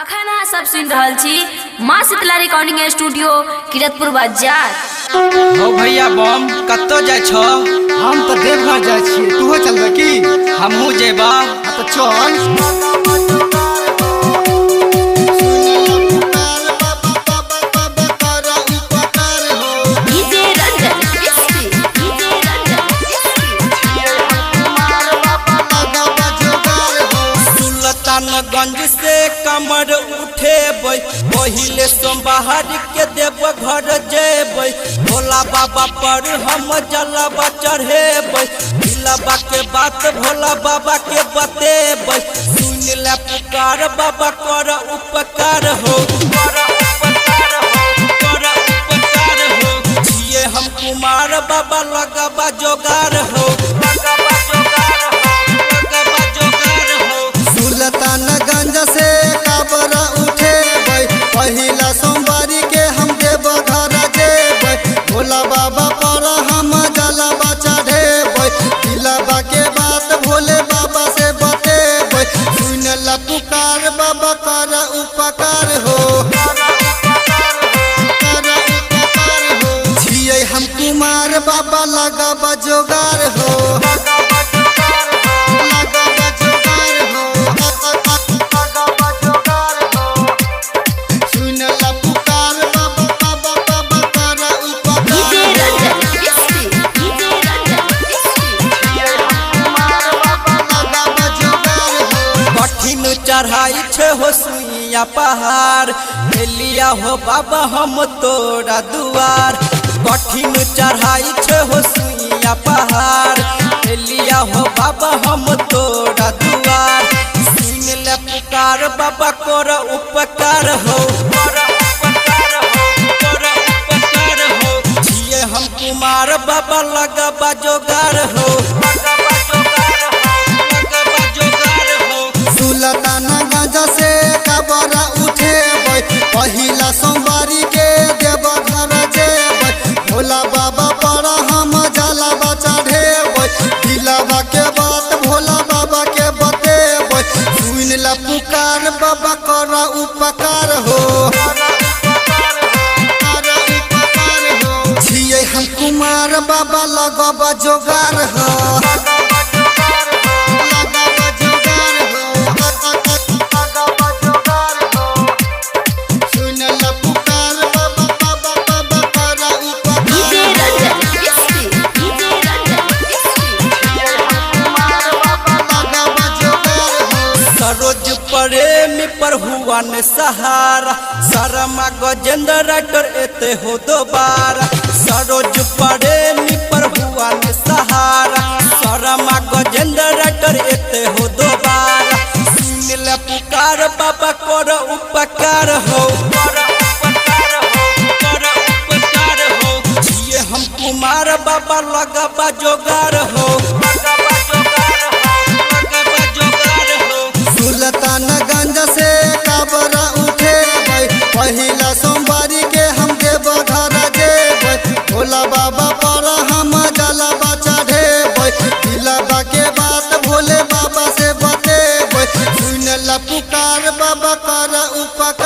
अखन अहाँ सब सुन रहल छी माँ शीतला रिकॉर्डिंग स्टूडियो किरतपुर बाजार। हो भैया बम कत्तो जाय छ? हम तो देवघर जाय छी, तू चलबे की? हमहू जेबा। तो चल। गंज से कमर उठेबै, पहिले सोमवार के देव घर जेबै। भोला बाबा पर हम जलवा चढ़ेबै, दिलवा के बात भोला बाबा के बतेबै। सुन ले पुकार बाबा कर उपकार हो, जिए हम कुमार बाबा लगवा जोगार हो। गंज से काबर उठेबै, पहिला सोमवारी के हम देव घर जेबै। भोला बाबा पर हम जलवा चढ़ेबै, दिलवा के बात भोले बाबा से बतेबै। सुन ल पुकार बाबा कर उपकार हो, छियै हम कुमार बाबा लगवा जोगार हो। चढ़ाई छे हो सुइया पहाड़, लिया हो बाबा हम तोरा दुआर। कठिन चढ़ाई छे हो सुइया पहाड़, लिया हो बाबा हम तोरा दुआर। सुन ले पुकार बाबा कर उपकार हो, जिए हम कुमार बाबा लगवा जोगार हो। गंज से काबर उठेबै, पहिला सोमवारी के देव घर जेबै। भोला बाबा पर हम जलवा चढ़ेबै, दिलवा के बात भोला बाबा के बतेबै। सुन ल पुकार बाबा कर उपकार हो, छियै हम कुमार बाबा लगवा जोगार हो। सरोज प्रेमी पर हुआ ने सहारा, शर्मा गजेंद्र राइटर एते हो दोबारा। सरोज प्रेमी पर हुआ ने सहारा, शर्मा गजेंद्र राइटर एते हो दोबारा। सुन ले पुकार बाबा कर उपकार हो, जिए हम कुमार बाबा लगवा जोगार हो। गंज से काबर उठेबै, पहिला सोमवारी के हम देव घर जेबै। भोला बाबा पर हम जलवा चढ़ेबै, दिलवा के बात भोले बाबा से बतेबै। सुन ल पुकार बाबा कर उपकार।